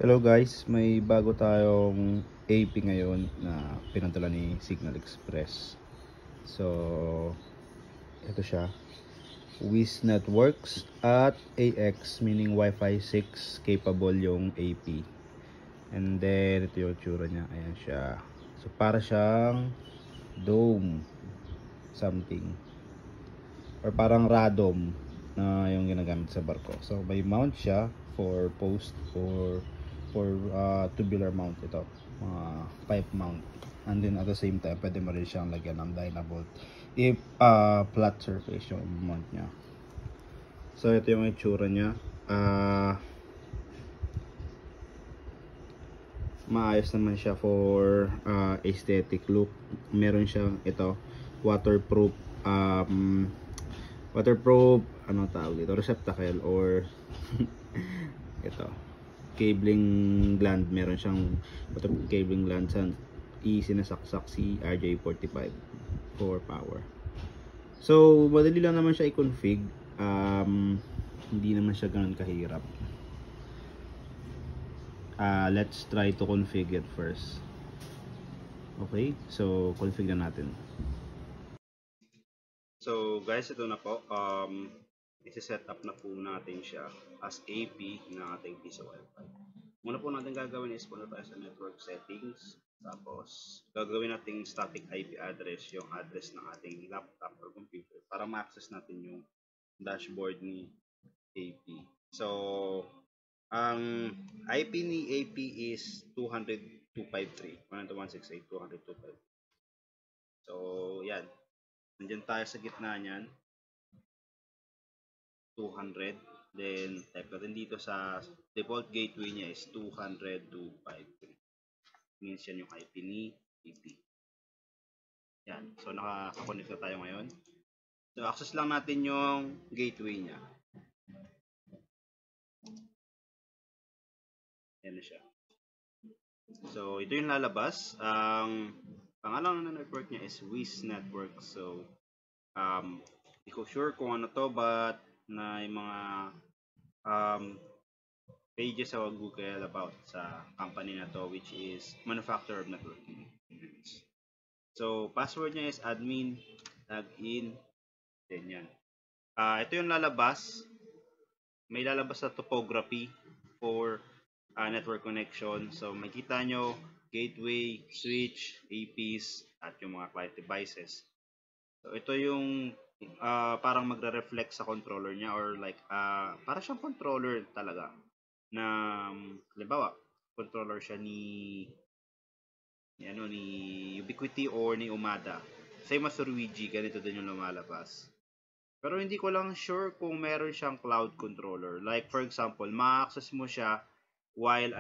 Hello guys, may bago tayong AP ngayon na pinadala ni Signal Express. So, ito siya. Wiz Networks at AX, meaning Wi-Fi 6 capable yung AP. And then, ito yung tsura niya. Ayan siya. So, para siyang dome something. Or parang radom na yung ginagamit sa barko. So, may mount siya for post or for tubular mount ito, mga pipe mount. And then at the same time, pwede mo rin siyang lagyan ng dynabolt if flat surface yung mount niya. So ito yung itsura niya. Maayos naman siya for aesthetic look. Meron siyang ito waterproof ano tawag dito, receptacle or ito cabling gland. Meron siyang cabling gland sa sinasaksak si RJ45 for power. So madali lang naman siya i-config, hindi naman siya ganun kahirap. Let's try to configure it first. Okay, so config na natin. So guys, ito na po, isi-set up na po natin siya as AP ng ating piece of Wi-Fi. Muna po natin gagawin is punta tayo sa network settings, tapos gagawin natin static IP address, yung address ng ating laptop or computer, para ma-access natin yung dashboard ni AP. So ang IP ni AP is 200.253, 192.168.200.253. So yan, nandiyan tayo sa gitna niyan, 200. Then type natin dito sa default gateway niya is 200.253. Means yan yung IP ni AP. Yan. So nakaka-connect na tayo ngayon. So access lang natin yung gateway niya. Yan na siya. So ito yung lalabas. Ang pangalan ng network niya is Wiz Network. So hindi ko sure kung ano to, but na yung mga pages sa Google about sa company na to, which is manufacturer of networking. So password niya is admin login, then yan. Ito yung lalabas. May lalabas sa topography for network connection. So makita nyo gateway, switch, APs, at yung mga client devices. So ito yung parang magre-reflect sa controller niya, or like para siyang controller talaga na halimbawa controller siya ni Ubiquiti or ni Umada. Same as Ruigi, ganito din yung lumalabas. Pero hindi ko lang sure kung meron siyang cloud controller. Like for example, ma-access mo siya while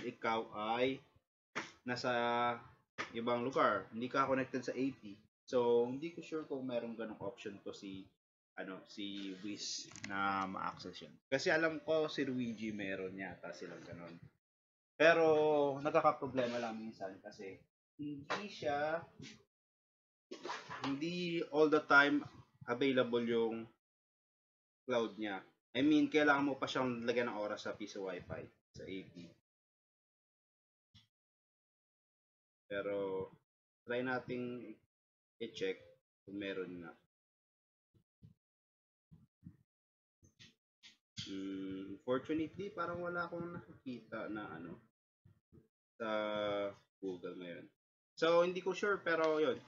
ikaw ay nasa ibang lugar, hindi ka connected sa AP. So hindi ko sure kung meron ganong option to si Wiz na ma-access yun. Kasi alam ko si Luigi meron yata silang ganon. Pero nagkakaproblema lang minsan kasi hindi all the time available yung cloud niya. I mean, kailangan mo pa siyang lagyan ng oras sa piece of Wi-Fi sa AP. Pero try nating i-check kung meron na. Fortunately, parang wala akong nakikita na sa Google ngayon. So hindi ko sure, pero yun,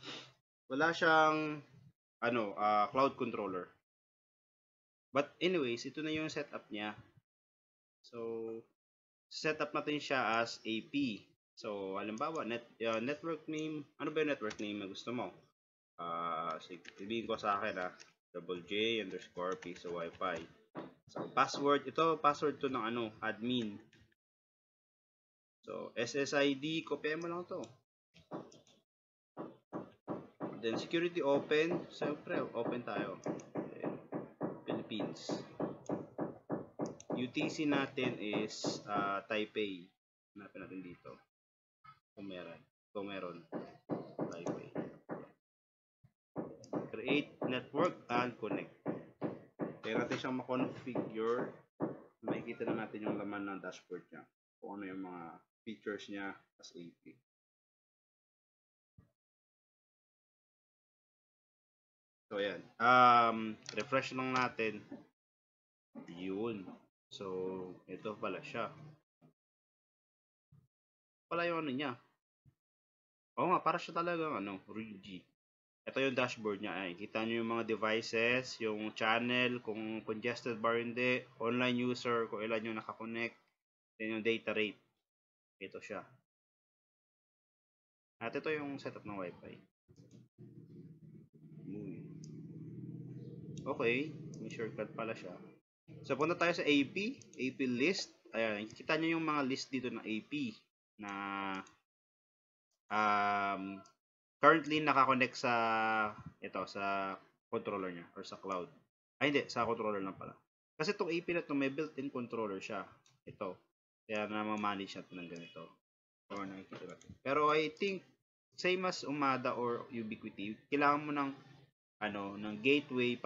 wala siyang cloud controller. But anyways, ito na yung setup niya. So setup natin siya as AP. So halimbawa network name, ano ba yung network name na gusto mo? Sabihin ko sa akin j_piece of Wi-Fi. So password, ito password to ng admin. So SSID, kopya mo lang to. Then security open, siyempre open tayo. Then, Philippines. UTC natin is Taipei. Hanapin natin dito. Kung meron. Taipei. Create network and connect. Kaya natin siyang ma-configure. Makikita na natin yung laman ng dashboard niya. kung ano yung mga features niya as AP. So, ayan. Refresh lang natin. Yun. So, ito pala siya. Pala yung ano niya. Oo nga, para siya talagang Rigi. Ito yung dashboard niya. Ay, kita nyo yung mga devices, yung channel, kung congested ba hindi, online user, kung ilan yung nakakonect, then yung data rate. Ito siya. At ito yung setup ng Wi-Fi. Okay, may shortcut pala siya. So, punta tayo sa AP list. Ayan, kita nyo yung mga list dito ng AP na currently nakakonect sa sa controller niya or sa cloud. Ay, hindi, sa controller lang pala. Kasi itong AP na ito, may built-in controller siya. Ito. Kaya na-manage natin ng ganito. Or nakikita natin. Pero I think, same as Umada or Ubiquiti, kailangan mo ng ng gateway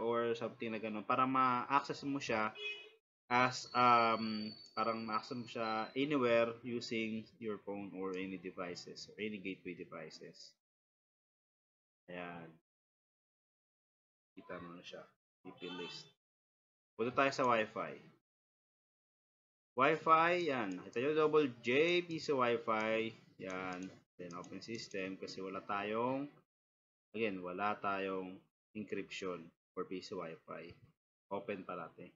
or something na gano'n para ma-access mo siya as parang ma-access mo siya anywhere using your phone or any devices or any gateway devices. Ayan. Kita mo na siya. IP list. Punta tayo sa Wi-Fi. Wi-Fi, yan. Ito yung double J piece of Wi-Fi. Yan. Then open system kasi wala tayong encryption for piece of Wi-Fi. Open parate.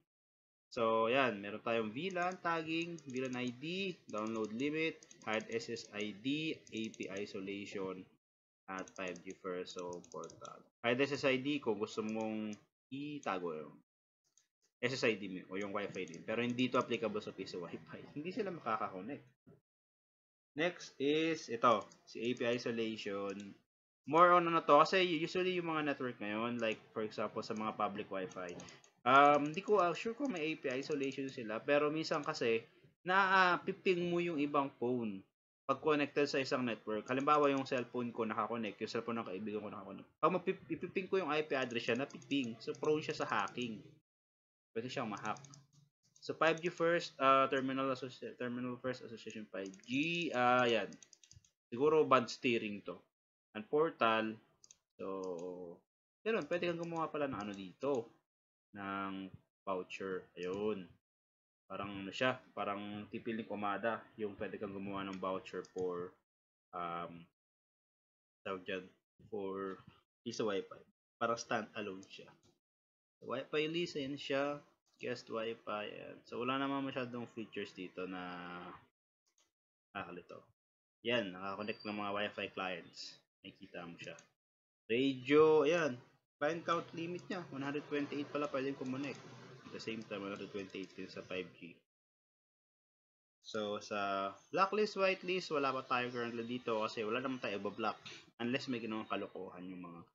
So, yan. Meron tayong VLAN tagging, VLAN ID, download limit, hide SSID, AP isolation, at 5G first. So, portal. Hide SSID kung gusto mong itago yung SSID mo o yung Wi-Fi din. Pero hindi to applicable sa piece of Wi-Fi. Hindi sila makaka-connect. Next is ito, si AP isolation. More on to kasi usually yung mga network ngayon, like for example sa mga public Wi-Fi, hindi ko sure kung may AP isolation sila, pero minsan kasi na-piping mo yung ibang phone pag connected sa isang network. Halimbawa yung cellphone ko nakakonect, yung cellphone ng kaibigan ko nakakonect. Pag mapiping ko yung IP address siya, napiping. So prone siya sa hacking. Pwede siyang ma-hack. So 5G first, terminal first association 5G, yan. Siguro band steering to. And portal, so, yun, pwede kang gumawa pala ng dito, ng voucher. Ayun. Parang siya, parang tipil ni Komada, yung pwede kang gumawa ng voucher for, tawag dyan, for piece of Wi-Fi. Parang stand-alone siya. So, Wi-Fi list, ayan siya. Guest Wi-Fi, ayan. So, wala naman masyadong features dito na nakakalito. Yan, nakakonect ng mga Wi-Fi clients. Nakikita mo siya. Radio, ayan. Client count limit niya, 128 pala pwedeng kumonect. At the same time, 128 din sa 5G. So, sa blacklist, whitelist, wala pa tayo currently dito kasi wala naman tayo ibablock unless may ginawang kalokohan yung mga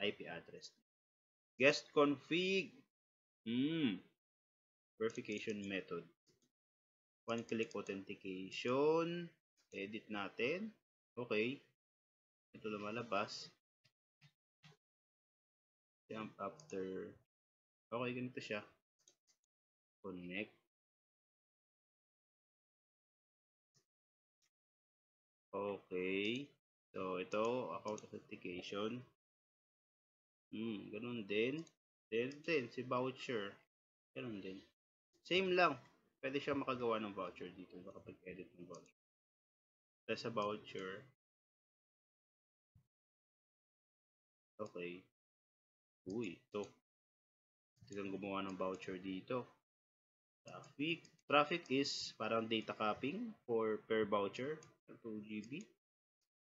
IP address. Guest config, verification method. One-click authentication, edit natin. Okay. Ito lumalabas. Jump after. Okay, ganito siya. Connect. Okay. So, ito, account authentication. Ganun din. Then, si voucher. Ganun din. Same lang. Pwede siya makagawa ng voucher dito. Makapag-edit ng voucher. Tapos sa voucher. Okay. Uy, ito. Tignan gumawa ng voucher dito. Traffic. Traffic is parang data capping for per voucher. 2 GB.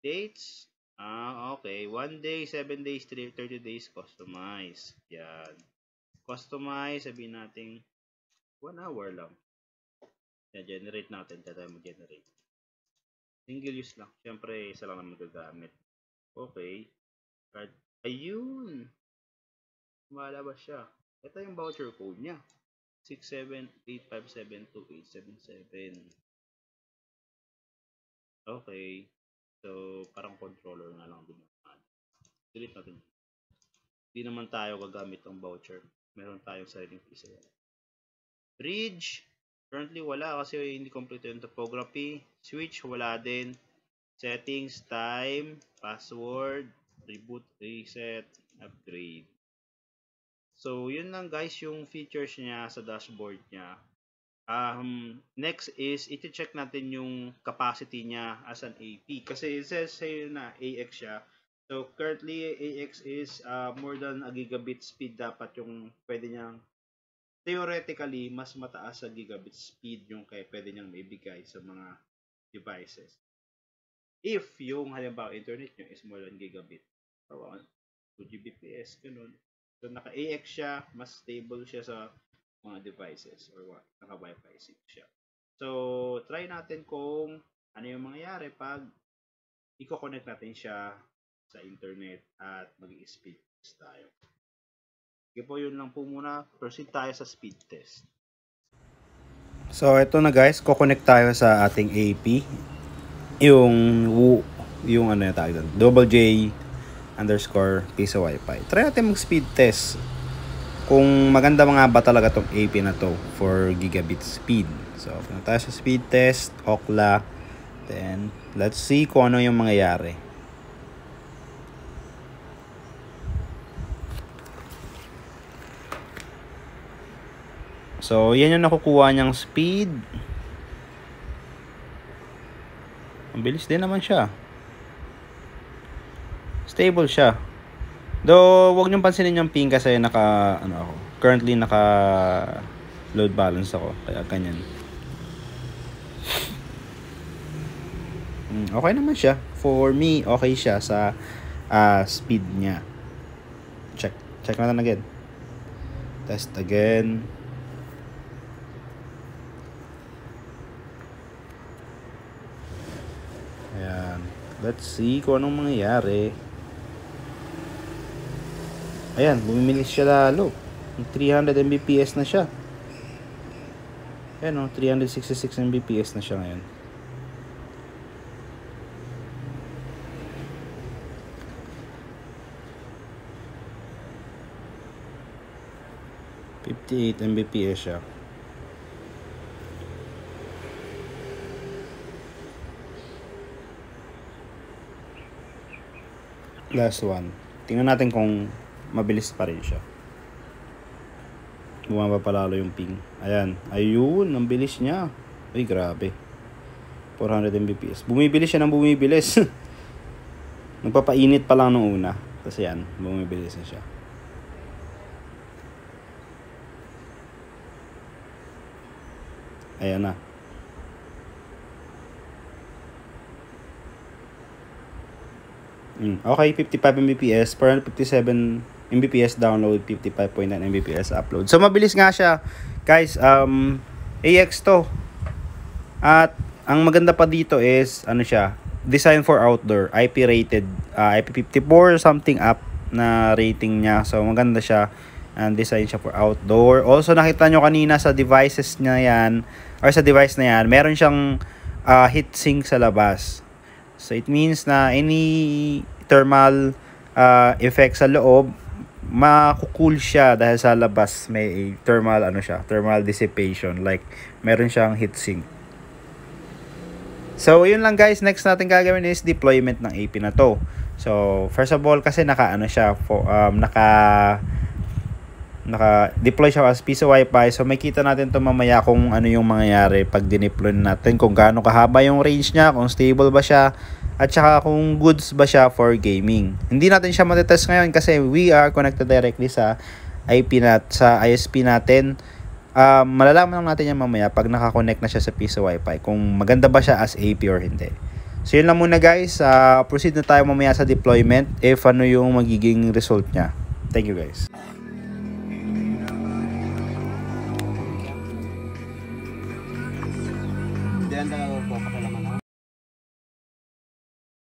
Dates. Okay. 1 day, 7 days, 30 days. Customize. Yan. Customize. Sabihin natin 1 hour lang. Yan, generate natin. Tayo mag-generate. Single use lang. Siyempre, isa lang naman gagamit. Okay. Card. Ayun. Malabas siya. Ito yung voucher code niya. 678572877. Okay. So, parang controller na lang din. Delete natin. Hindi naman tayo gagamit ng voucher. Meron tayong sariling piso. Bridge. Currently wala kasi hindi kompleto yung topography. Switch wala din. Settings, time, password, reboot, reset, upgrade. So yun lang guys yung features niya sa dashboard niya. Next is i-check natin yung capacity niya as an AP kasi it says sa'yo na AX siya. So currently AX is more than a gigabit speed dapat yung pwede niyang, theoretically mas mataas sa gigabit speed yung pwede niyang maibigay sa mga devices. If yung halimbawa internet nyo is more than gigabit, 2 Gbps, ganun. So naka AX siya, mas stable siya sa mga devices or naka Wi-Fi 6 siya. So, try natin kung ano yung mangyayari pag i-connect natin siya sa internet at mag-i-speed test tayo. Okay po, yun lang po muna. Proceed tayo sa speed test. So, ito na guys, ko-connect tayo sa ating AP. Yung ano yung tawag doon, @J_Pisa Wi-Fi. Try natin mag-speed test kung maganda mga ba talaga tong AP na to for gigabit speed. So, punta tayo sa speed test, Ookla. Then, let's see kung ano yung mangyayari. So, yan yung nakukuha niyang speed. Ang bilis din naman siya. Stable siya. Though, wag niyong pansinin yung ping kasi currently naka load balance ako, kaya ganyan. Okay naman siya. For me, okay siya sa speed niya. Check natin again. Test again. Ayan. Let's see kung anong mangyayari. Ayan, bumibilis siya lalo. 300 Mbps na siya. Ayan o, 366 Mbps na siya ngayon. .58 Mbps siya. Last one. Tingnan natin kung mabilis pa rin siya. Bumaba pa lalo yung ping. Ayan. Ayun. Ang bilis niya. Ay, grabe. 400 Mbps. Bumibilis siya ng bumibilis. Nagpapainit pa lang nung una. Tapos yan. Bumibilis na siya. Ayan na. Okay, 55 Mbps, 457 Mbps download, 55.9 Mbps upload. So mabilis nga siya, guys. AX to. At ang maganda pa dito is siya, design for outdoor, IP rated, IP54 something up na rating niya. So maganda siya, and design siya for outdoor. Also nakita nyo kanina sa devices niya yan, or sa device na yan, meron siyang heatsink sa labas. So it means na any thermal effect sa loob, makukool siya dahil sa labas may thermal thermal dissipation, like meron siyang heatsink. So yun lang guys, next natin gagawin is deployment ng AP na to. So first of all, kasi naka-deploy siya as Pisa Wi-Fi. So makita natin to mamaya kung ano yung mangyayari pag dineploy natin, kung gaano kahaba yung range niya, kung stable ba siya, at saka kung goods ba siya for gaming. Hindi natin siya matetest ngayon kasi we are connected directly sa sa ISP natin. Malalaman lang natin yan mamaya pag nakakonect na siya sa Pisa Wi-Fi, kung maganda ba siya as AP or hindi. So yun lang muna guys. Proceed na tayo mamaya sa deployment if ano yung magiging result niya. Thank you guys.